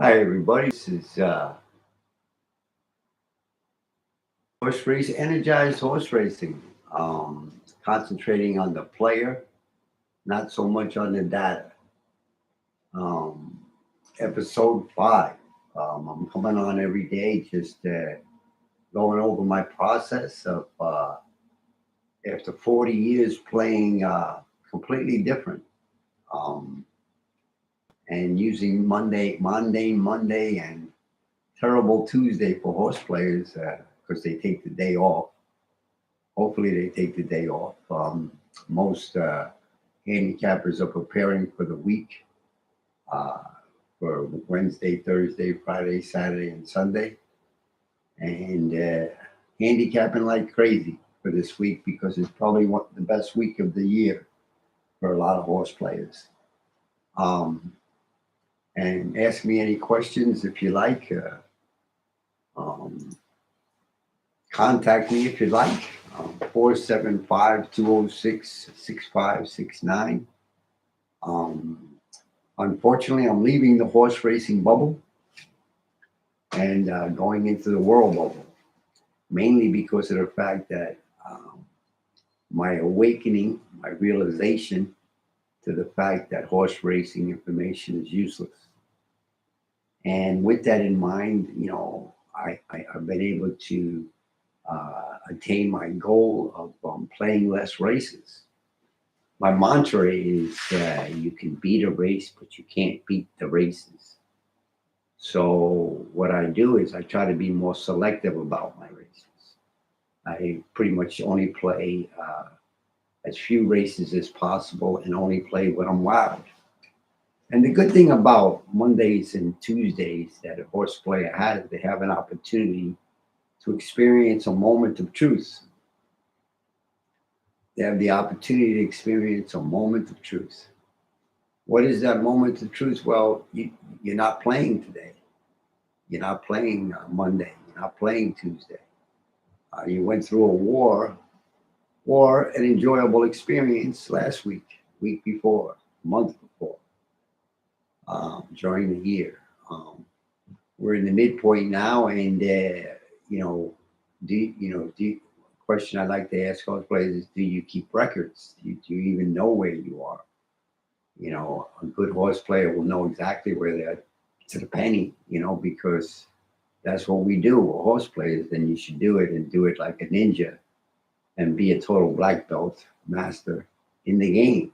Hi, everybody. This is horse race, energized horse racing. Concentrating on the player, not so much on the data. Um, Episode 5. I'm coming on every day, just going over my process of after 40 years playing completely different, um, and using Monday, and terrible Tuesday for horse players because they take the day off. Hopefully, they take the day off. Most handicappers are preparing for the week, uh, for Wednesday, Thursday, Friday, Saturday, and Sunday, and handicapping like crazy for this week because it's probably the best week of the year for a lot of horse players. Um, and ask me any questions if you like. Um, Contact me if you like. 475 Unfortunately, I'm leaving the horse racing bubble and going into the world bubble, mainly because of the fact that my awakening, my realization to the fact that horse racing information is useless. And with that in mind, I've been able to attain my goal of playing less races. My mantra is you can beat a race, but you can't beat the races. So what I do is I try to be more selective about my races. I pretty much only play as few races as possible and only play when I'm wild. And the good thing about Mondays and Tuesdays that a horse player has, they have an opportunity to experience a moment of truth. They have the opportunity to experience a moment of truth. What is that moment of truth? Well, you're not playing today. You're not playing Monday. You're not playing Tuesday. You went through a war or an enjoyable experience last week before, month before, during the year. We're in the midpoint now, and you know, question I like to ask coach players is: do you keep records? Do you even know where you are? A good horse player will know exactly where they're to the penny. Because that's what we do. We're horse players. Then you should do it and do it like a ninja, and be a total black belt master in the game.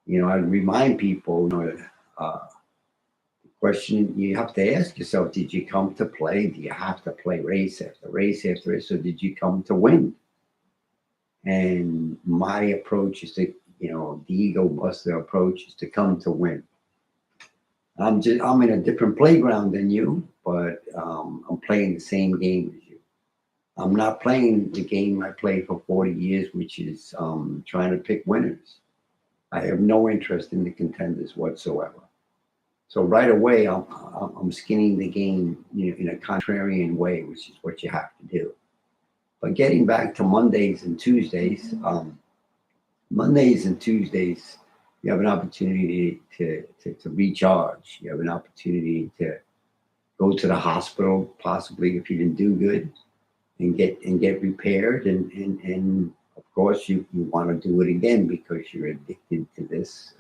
I remind people, the question you have to ask yourself, did you come to play? Do you have to play race after race after race? Or did you come to win? And my approach is to, the Degobuster approach is to come to win. I'm in a different playground than you, but I'm playing the same game as you. I'm not playing the game I played for 40 years, which is trying to pick winners. I have no interest in the contenders whatsoever. So right away, I'm skinning the game, in a contrarian way, which is what you have to do. But getting back to Mondays and Tuesdays, you have an opportunity to recharge. You have an opportunity to go to the hospital, possibly if you didn't do good, and get repaired. And of course, you want to do it again because you're addicted to this.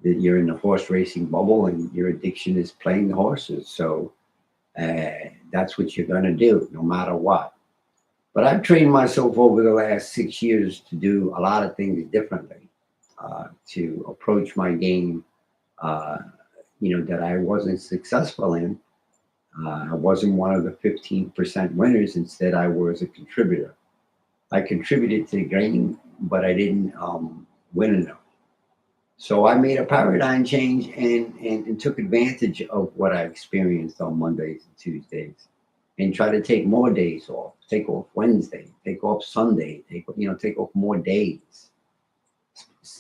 That you're in the horse racing bubble and your addiction is playing the horses. So that's what you're going to do no matter what. But I've trained myself over the last 6 years to do a lot of things differently, to approach my game, uh, that I wasn't successful in. I wasn't one of the 15% winners. Instead, I was a contributor. I contributed to the game, but I didn't win enough. So I made a paradigm change and took advantage of what I experienced on Mondays and Tuesdays, and try to take more days off. Take off Wednesday, take off Sunday, take off more days,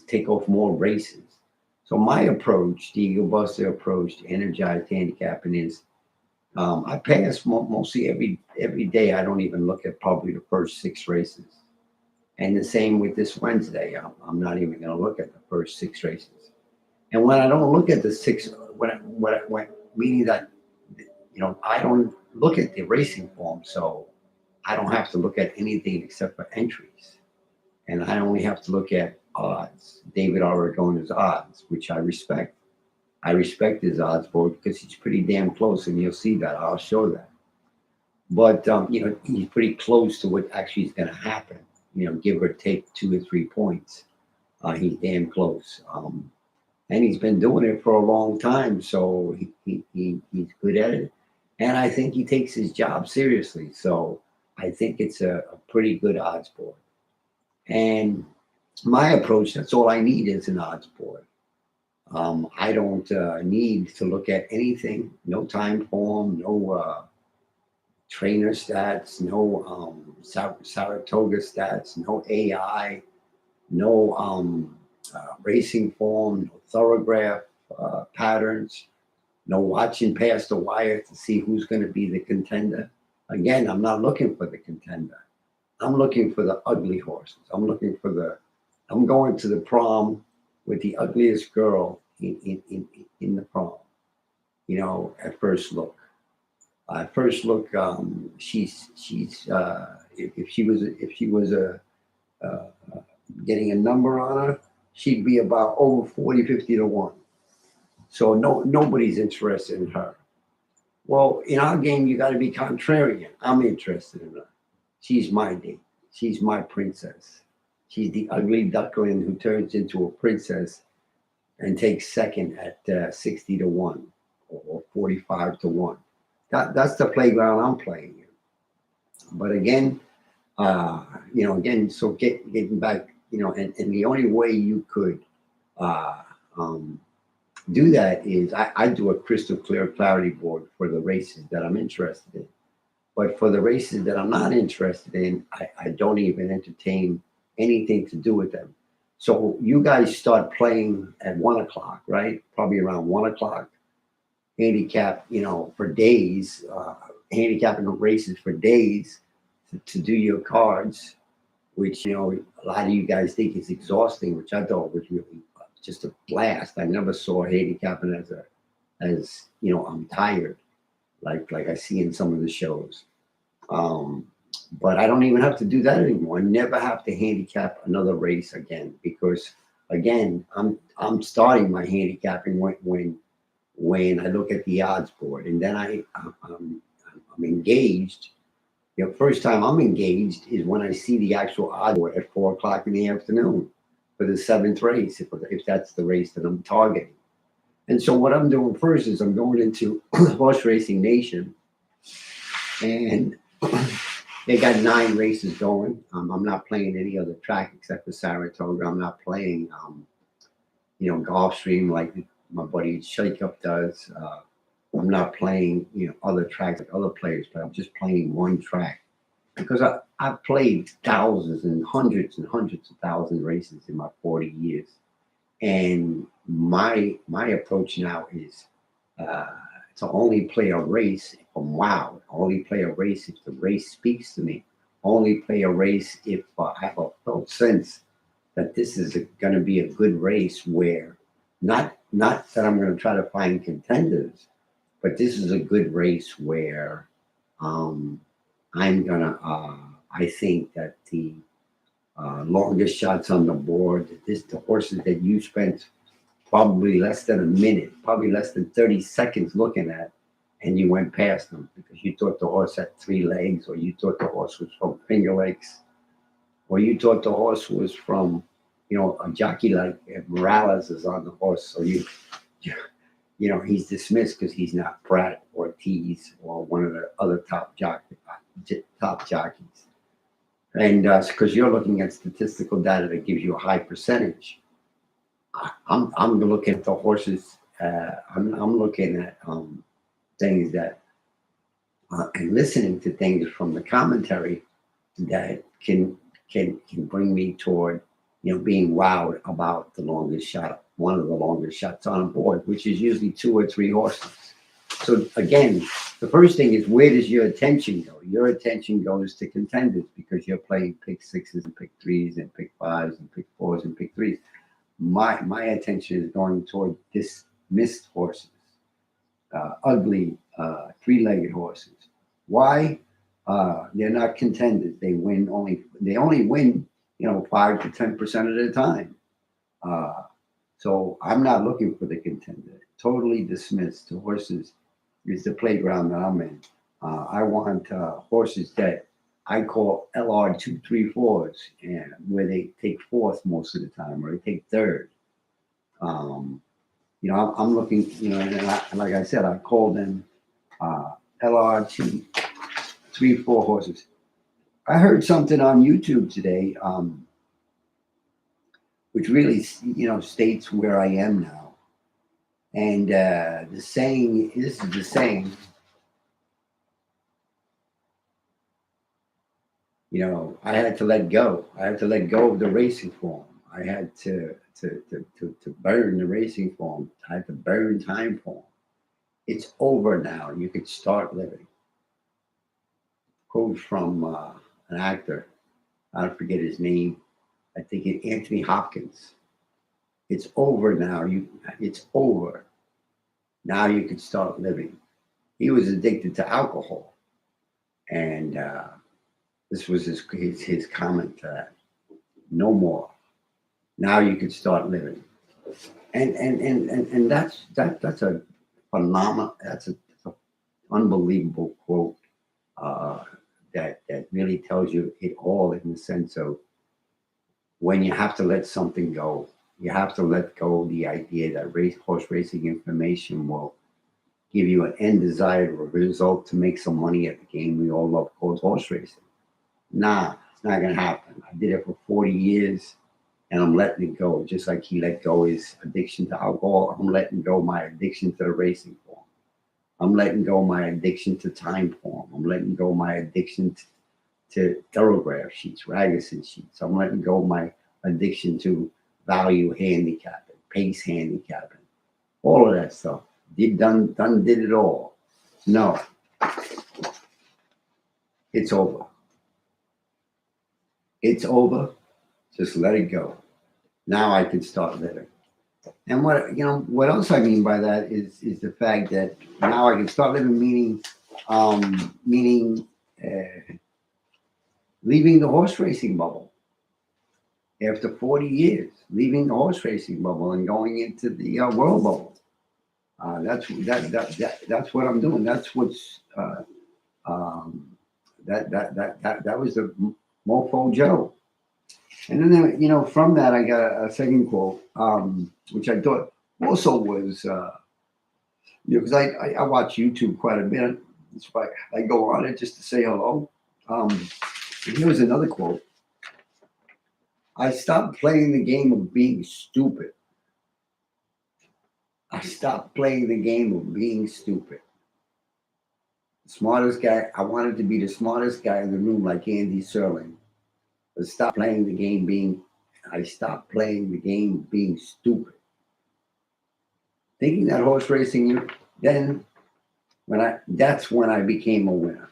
take off more races. So my approach, the Eagle Buster approach to energized handicapping is I pass mostly every day. I don't even look at probably the first 6 races. And the same with this Wednesday. I'm not even going to look at the first 6 races. And when I don't look at the six, what meaning that I don't look at the racing form, so I don't have to look at anything except for entries, and I only have to look at odds. David Aragona's odds, which I respect. I respect his odds board because he's pretty damn close, and you'll see that. I'll show that. But he's pretty close to what actually is going to happen. Give or take 2 or 3 points. He's damn close. And he's been doing it for a long time, so he's good at it. And I think he takes his job seriously. So I think it's a pretty good odds board. And my approach, that's all I need is an odds board. I don't need to look at anything, no time form, no trainer stats, no Saratoga stats, no AI, no racing form, no thoroughgraph patterns, no watching past the wire to see who's going to be the contender. Again, I'm not looking for the contender. I'm looking for the ugly horses. I'm going to the prom with the ugliest girl in the prom, at first look. At first look, she's if she was getting a number on her, she'd be about over 40, 50 to 1. So nobody's interested in her. Well, in our game, you got to be contrarian. I'm interested in her. She's my date. She's my princess. She's the ugly duckling who turns into a princess and takes second at 60 to 1 or 45 to 1. That's the playground I'm playing in. But again, so getting back, and the only way you could do that is I do a crystal clear clarity board for the races that I'm interested in. But for the races that I'm not interested in, I don't even entertain anything to do with them. So you guys start playing at 1 o'clock, right? Probably around 1 o'clock. Handicap, for days, handicapping races for days to do your cards, which, a lot of you guys think is exhausting, which I thought was really just a blast. I never saw handicapping as I'm tired, like I see in some of the shows. But I don't even have to do that anymore. I never have to handicap another race again because, again, I'm starting my handicapping when I look at the odds board, and then I'm engaged. First time I'm engaged is when I see the actual odds board at 4 o'clock in the afternoon for the 7th race, if that's the race that I'm targeting. And so what I'm doing first is I'm going into Horse Racing Nation, and they got 9 races going. I'm not playing any other track except for Saratoga. I'm not playing, Gulfstream like my buddy Shake Up does. I'm not playing, other tracks like other players, but I'm just playing one track because I've played thousands and hundreds of thousands of races in my 40 years. And my approach now is to only play a race if I'm wowed, only play a race if the race speaks to me, only play a race if I have a felt sense that this is going to be a good race where not that I'm going to try to find contenders, but this is a good race where I'm going to, I think that the longest shots on the board, the horses that you spent probably less than a minute, probably less than 30 seconds looking at, and you went past them because you thought the horse had 3 legs, or you thought the horse was from Finger Lakes, or you thought the horse was from, a jockey like Morales is on the horse. So he's dismissed because he's not Pratt or Ortiz or one of the other top jockeys. And because you're looking at statistical data that gives you a high percentage. I'm looking at the horses. I'm looking at things that and listening to things from the commentary that can bring me toward being wowed about the longest shot, one of the longest shots on a board, which is usually 2 or 3 horses. So again, the first thing is, where does your attention go? Your attention goes to contenders because you're playing pick 6s and pick 3s and pick 5s and pick 4s and pick 3s. My attention is going toward dismissed horses, ugly three-legged horses. Why? They're not contenders. They only win, 5 to 10% of the time. Uh, so I'm not looking for the contender. Totally dismissed. The horses is the playground that I'm in. I want horses that I call LR 2, 3, 4s, and where they take fourth most of the time, or they take third. Um, I'm looking, and like I said, I call them LR 2, 3, 4 horses. I heard something on YouTube today, which really, states where I am now. And the saying, this is the saying, I had to let go. I had to let go of the racing form. I had to burn the racing form. I had to burn time form. It's over now. You could start living. Quote from an actor. I forget his name. I think Anthony Hopkins. It's over now. It's over. Now you can start living. He was addicted to alcohol, and this was his comment to that. No more. Now you can start living, and that's a phenomenal. That's a unbelievable quote uh, that really tells you it all in the sense of when you have to let something go. You have to let go of the idea that horse racing information will give you an end desired result to make some money at the game we all love called horse racing. Nah, it's not gonna happen. I did it for 40 years and I'm letting it go. Just like he let go his addiction to alcohol, I'm letting go my addiction to the racing form. I'm letting go my addiction to time form. I'm letting go my addiction to thoroughbred sheets, Ragason sheets. I'm letting go my addiction to value handicapping, pace handicapping, all of that stuff. Did it all. No, it's over. It's over. Just let it go. Now I can start living. And what else I mean by that is the fact that now I can start living, meaning leaving the horse racing bubble after 40 years, leaving the horse racing bubble and going into the world bubble. That's what I'm doing. That's what's um, that was the Mofo Joe. And then from that I got a second quote, which I thought also was because I watch YouTube quite a bit. That's why I go on it just to say hello. And here was another quote. I stopped playing the game of being stupid. I stopped playing the game of being stupid. The smartest guy. I wanted to be the smartest guy in the room, like Andy Serling. But stop playing the game being. I stopped playing the game being stupid. Thinking that horse racing. Then that's when I became a winner.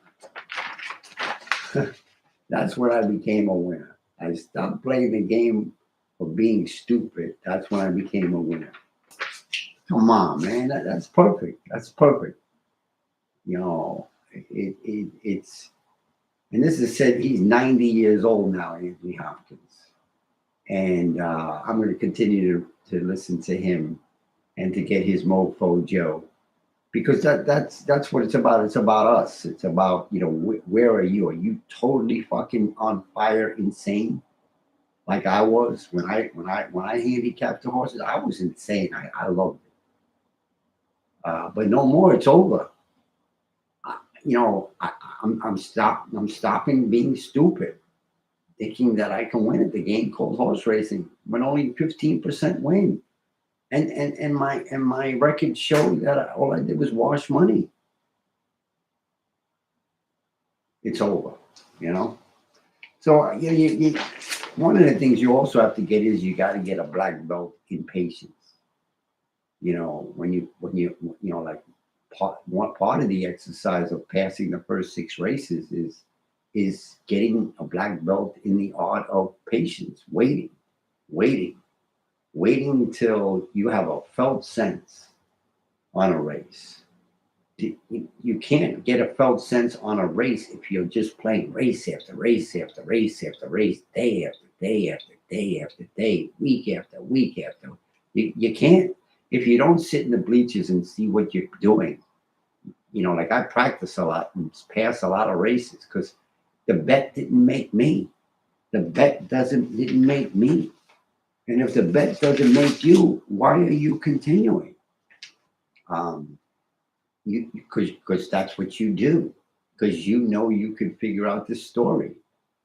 That's when I became a winner. I stopped playing the game of being stupid. That's when I became a winner. Come on, man. That's perfect. That's perfect. It's and this is said he's 90 years old now, Anthony Hopkins. And I'm going to continue to listen to him and to get his Mofo Joe because that's what it's about. It's about us. It's about where are you? Are you totally fucking on fire, insane, like I was when I handicapped the horses? I was insane. I loved it, but no more. It's over. I'm stopping being stupid, thinking that I can win at the game called horse racing when only 15% win. And my records show that all I did was wash money. It's over, So one of the things you also have to get is you got to get a black belt in patience. When you like one part of the exercise of passing the first 6 races is getting a black belt in the art of patience, waiting until you have a felt sense on a race. You can't get a felt sense on a race if you're just playing race after race after race after race, day after day after day after day, week after week after. You can't if you don't sit in the bleachers and see what you're doing. Like I practice a lot and pass a lot of races because the bet didn't make me. The bet didn't make me. And if the bet doesn't make you, why are you continuing? Um, because that's what you do. Because you can figure out this story.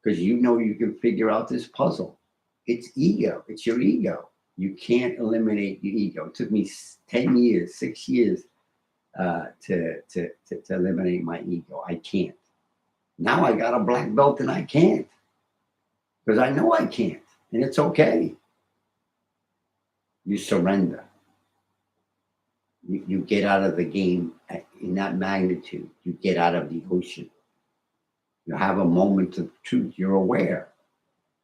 Because you can figure out this puzzle. It's ego. It's your ego. You can't eliminate your ego. It took me 10 years, 6 years to eliminate my ego. I can't. Now I got a black belt and I can't because I know I can't. And it's okay. You surrender. You get out of the game in that magnitude. You get out of the ocean. You have a moment of truth. You're aware.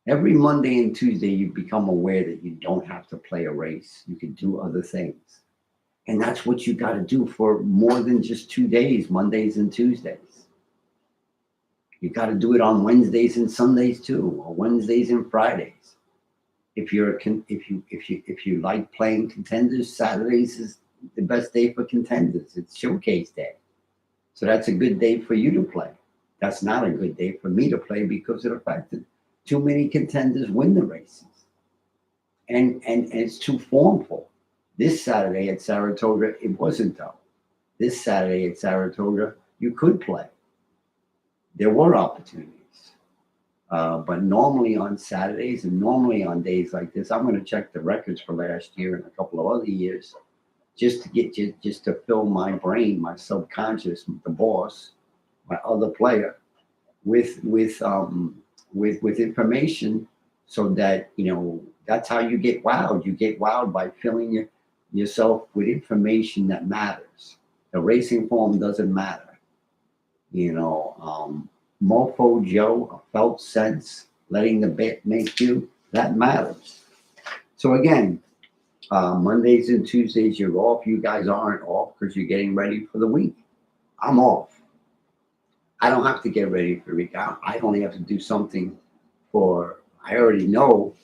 Every Monday and Tuesday, you become aware that you don't have to play a race. You can do other things. And that's what you got to do for more than just 2 days, Mondays and Tuesdays. You got to do it on Wednesdays and Sundays too, or Wednesdays and Fridays. If you like playing contenders, Saturdays is the best day for contenders. It's showcase day. So that's a good day for you to play. That's not a good day for me to play because of the fact that too many contenders win the races. And it's too formful. This Saturday at Saratoga, it wasn't though. This Saturday at Saratoga, you could play. There were opportunities. But normally on Saturdays and normally on days like this, I'm going to check the records for last year and a couple of other years just to fill my brain, my subconscious, the boss, my other player, with information, so that that's how you get wowed. You get wowed by filling yourself with information that matters. The racing form doesn't matter. Mofo Joe, a felt sense, letting the bet make you, that matters. So again, Mondays and Tuesdays you're off. You guys aren't off because you're getting ready for the week. I'm off. I don't have to get ready for the week. I only have to do something I already know,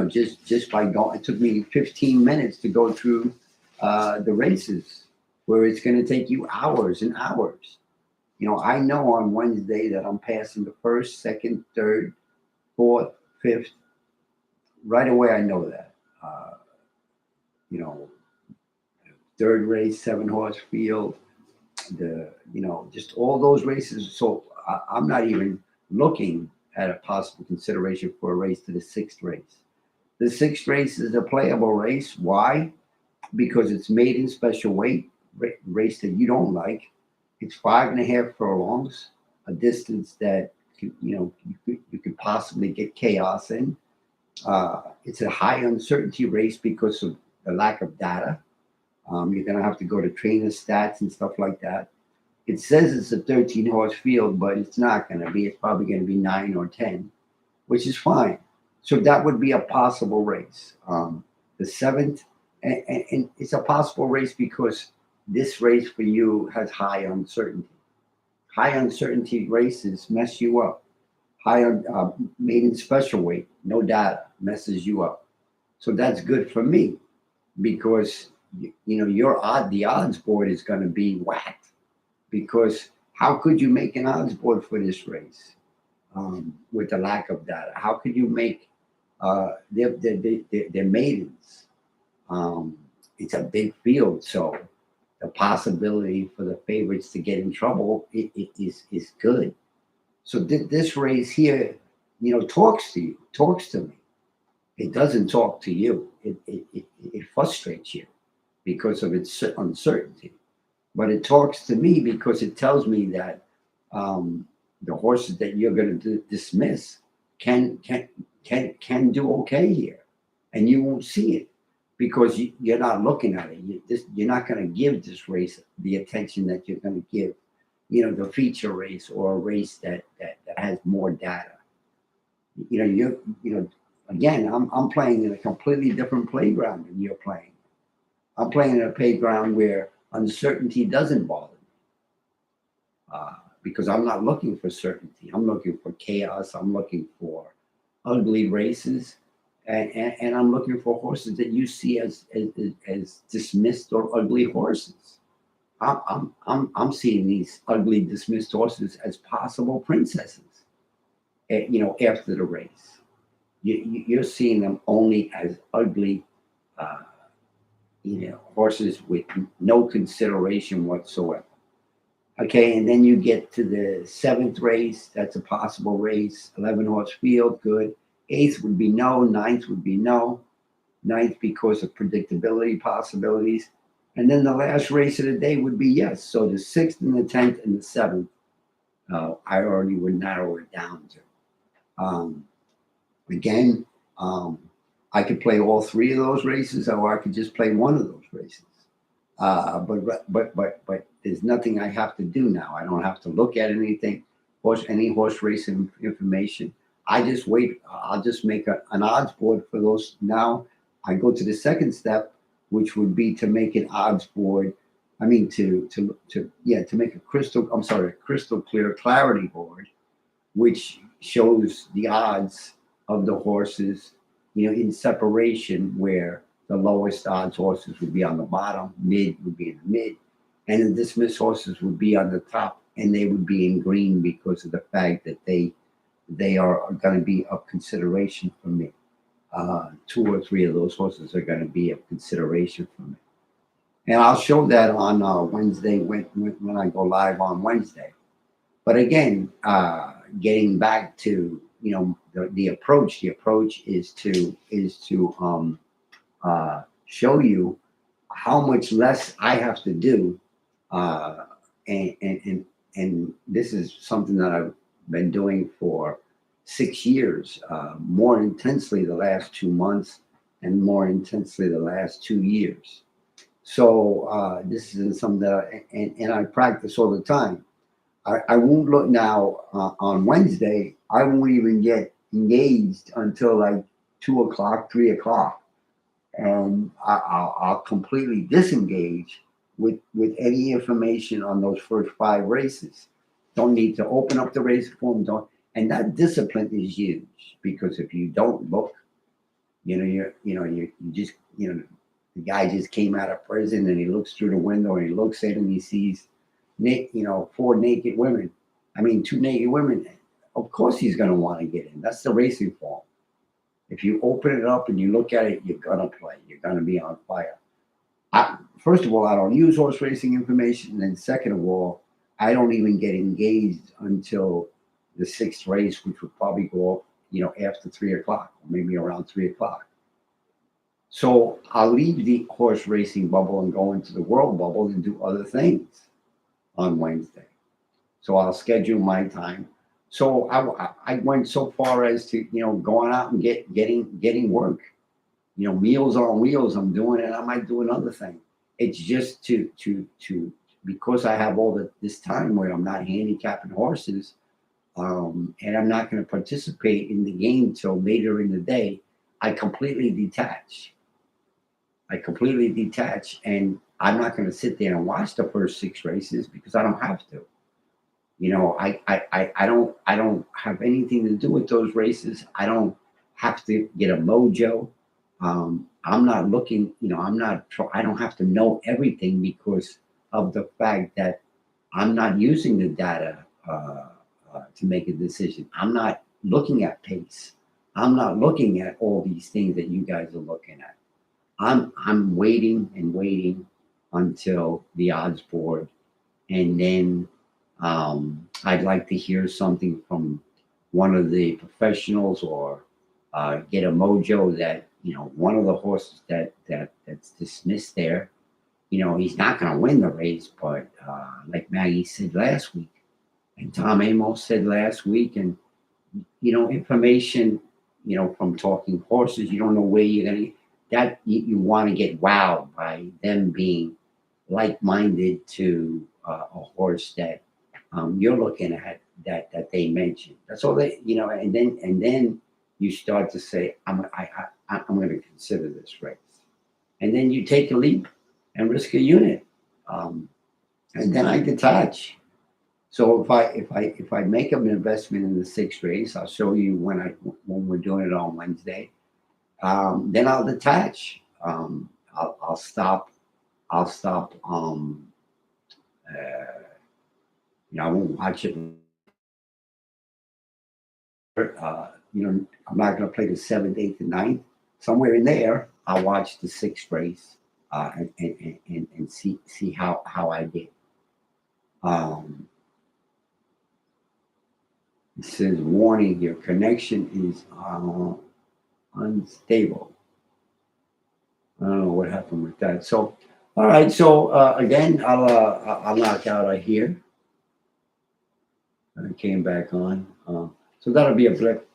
just by going. It took me 15 minutes to go through the races where it's going to take you hours and hours. I know on Wednesday that I'm passing the first, second, third, fourth, fifth. Right away, I know that. You know, Third race, 7-horse field, just all those races. So I'm not even looking at a possible consideration for a race to the sixth race. The sixth race is a playable race. Why? Because it's made in special weight, race that you don't like. It's 5.5 furlongs, a distance that you could possibly get chaos in. It's a high uncertainty race because of the lack of data. You're going to have to go to trainer stats and stuff like that. It says it's a 13-horse field, but it's not going to be. It's probably going to be 9 or 10, which is fine. So that would be a possible race. The seventh, and it's a possible race because this race for you has high uncertainty. High uncertainty races mess you up. Made in special weight, no data, messes you up. So that's good for me because the odds board is going to be whacked. Because how could you make an odds board for this race with the lack of data? How could you make their maidens? It's a big field, so the possibility for the favorites to get in trouble is good. So this race here, talks to me. It doesn't talk to you. It frustrates you because of its uncertainty. But it talks to me because it tells me that the horses that you're going to dismiss can do okay here, and you won't see it because you're not looking at it. You're not going to give this race the attention that you're going to give, the feature race or a race that has more data. Again, I'm playing in a completely different playground than you're playing. I'm playing in a playground where uncertainty doesn't bother me. because I'm not looking for certainty. I'm looking for chaos. I'm looking for ugly races, and I'm looking for horses that you see as dismissed or ugly horses. I'm seeing these ugly dismissed horses as possible princesses. After the race, you're seeing them only as ugly, uh, horses with no consideration whatsoever. Okay, and then you get to the seventh race. That's a possible race. 11-horse field, good. Eighth would be no. Ninth would be no. Ninth because of predictability possibilities. And then the last race of the day would be yes. So the sixth and the 10th and the seventh, I already would narrow it down to. Um, Again, I could play all three of those races, or I could just play one of those races. But there's nothing I have to do now. I don't have to look at anything, any horse racing information. I just wait. I'll just make an odds board for those. Now I go to the second step, which would be to make an odds board. I mean, to make a crystal clear clarity board, which shows the odds of the horses, in separation, where the lowest odds horses would be on the bottom, mid would be in the mid, and the dismissed horses would be on the top, and they would be in green because of the fact that they are going to be of consideration for me. Two or three of those horses are going to be of consideration for me, and I'll show that on Wednesday when I go live on Wednesday. But again, getting back to the approach. The approach is to show you how much less I have to do, uh, and this is something that I've been doing for 6 years, more intensely the last 2 months, and more intensely the last 2 years. So this is something that and I practice all the time. I won't look now on Wednesday. I won't even get engaged until like 2 o'clock, 3 o'clock, and I'll completely disengage with any information on those first five races. Don't need to open up the race form. Don't, and that discipline is huge, because if you don't look, you just the guy just came out of prison and he looks through the window and he looks in and he sees four naked women. I mean, two naked women. Of course, he's going to want to get in. That's the racing form. If you open it up and you look at it, you're going to play. You're going to be on fire. First of all, I don't use horse racing information. And then second of all, I don't even get engaged until the sixth race, which would probably go off, after 3 o'clock, or maybe around 3 o'clock. So I'll leave the horse racing bubble and go into the world bubble and do other things on Wednesday. So I'll schedule my time. So I went so far as to going out and getting work. Meals on wheels. I'm doing it. I might do another thing. It's just to because I have all this time where I'm not handicapping horses, and I'm not going to participate in the game till later in the day. I completely detach. And I'm not going to sit there and watch the first six races because I don't have to. I don't have anything to do with those races. I don't have to get a mojo. I'm not looking. I don't have to know everything because of the fact that I'm not using the data to make a decision. I'm not looking at pace. I'm not looking at all these things that you guys are looking at. I'm waiting and waiting until the odds board, and then I'd like to hear something from one of the professionals, or get a mojo that one of the horses that's dismissed there. He's not going to win the race, but like Maggie said last week, and Tom Amos said last week, and information, from talking horses, you don't know where you're going to. That you want to get wowed by them being like-minded to a horse that you're looking at, that they mentioned. That's all they, and then you start to say, I'm going to consider this race, and then you take a leap and risk a unit, and then I detach. So if I make an investment in the sixth race, I'll show you when we're doing it on Wednesday. Then I'll detach. I'll stop. I'll stop. I won't watch it. I'm not going to play the seventh, eighth, and ninth. Somewhere in there, I'll watch the sixth race and see how I did. It says, warning, your connection is unstable. I don't know what happened with that. So, all right. So again, I'll knock out right here. I came back on. So that'll be a blip.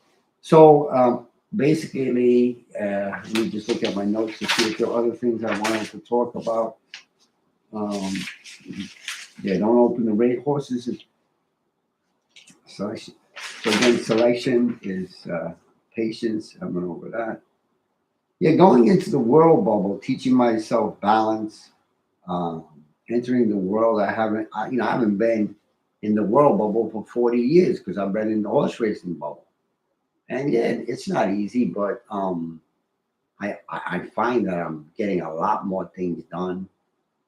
So basically, let me just look at my notes to see if there are other things I wanted to talk about. Yeah, don't open the rate horses. Selection. So again, selection is patience. I went over that. Yeah, going into the world bubble, teaching myself balance, entering the world. I haven't been in the world bubble for 40 years because I've been in the horse racing bubble. And yeah, it's not easy, but I find that I'm getting a lot more things done.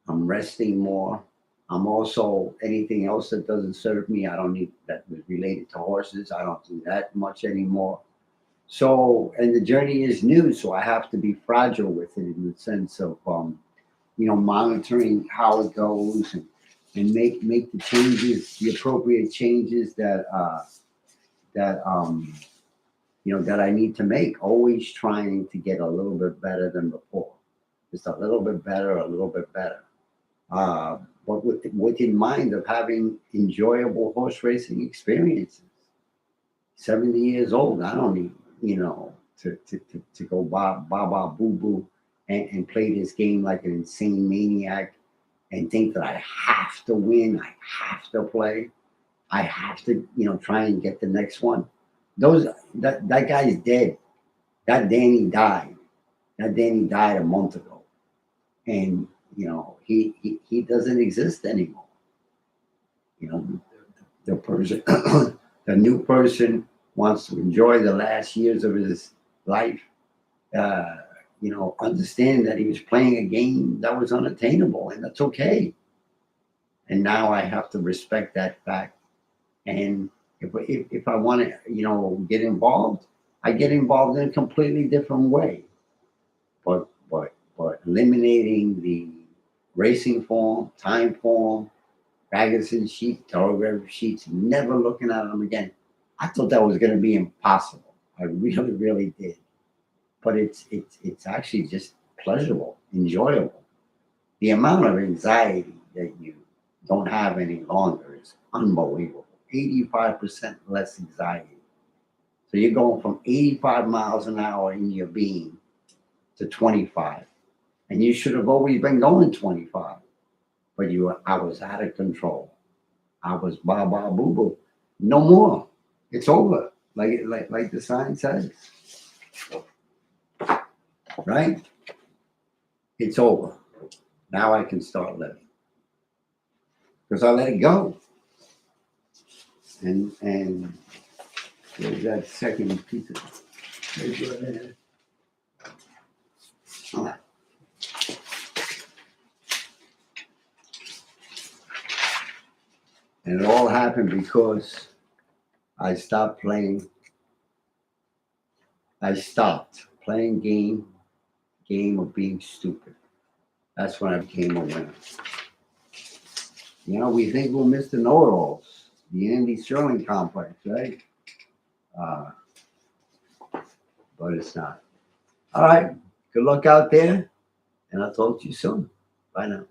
I'm resting more. I'm also anything else that doesn't serve me. I don't need that was related to horses. I don't do that much anymore. So, and the journey is new, so I have to be fragile with it in the sense of, monitoring how it goes and make the changes, the appropriate changes that I need to make. Always trying to get a little bit better than before, just a little bit better, a little bit better. But with in mind of having enjoyable horse racing experiences. 70 years old, I don't need, to go boo boo and play this game like an insane maniac and think that I have to win, I have to play, I have to, try and get the next one. That guy's dead. That Danny died. That Danny died a month ago. And he doesn't exist anymore. The person the new person wants to enjoy the last years of his life, understand that he was playing a game that was unattainable, and that's okay. And now I have to respect that fact. And if I want to, get involved, I get involved in a completely different way. But eliminating the racing form, time form, magazine sheet, telegraph sheets, never looking at them again. I thought that was going to be impossible. I really, really did. But it's actually just pleasurable, enjoyable. The amount of anxiety that you don't have any longer is unbelievable. 85% less anxiety. So you're going from 85 miles an hour in your being to 25. And you should have always been going 25. But I was out of control. I was ba ba boo boo. No more. It's over. Like the sign says. Right? It's over. Now I can start living. Because I let it go. And there's that second piece of paper there. And it all happened because I stopped playing. I stopped playing game of being stupid. That's when I became a winner. We think we're Mr. Know-it-alls, the Andy Sterling complex, right? But it's not. All right. Good luck out there, and I'll talk to you soon. Bye now.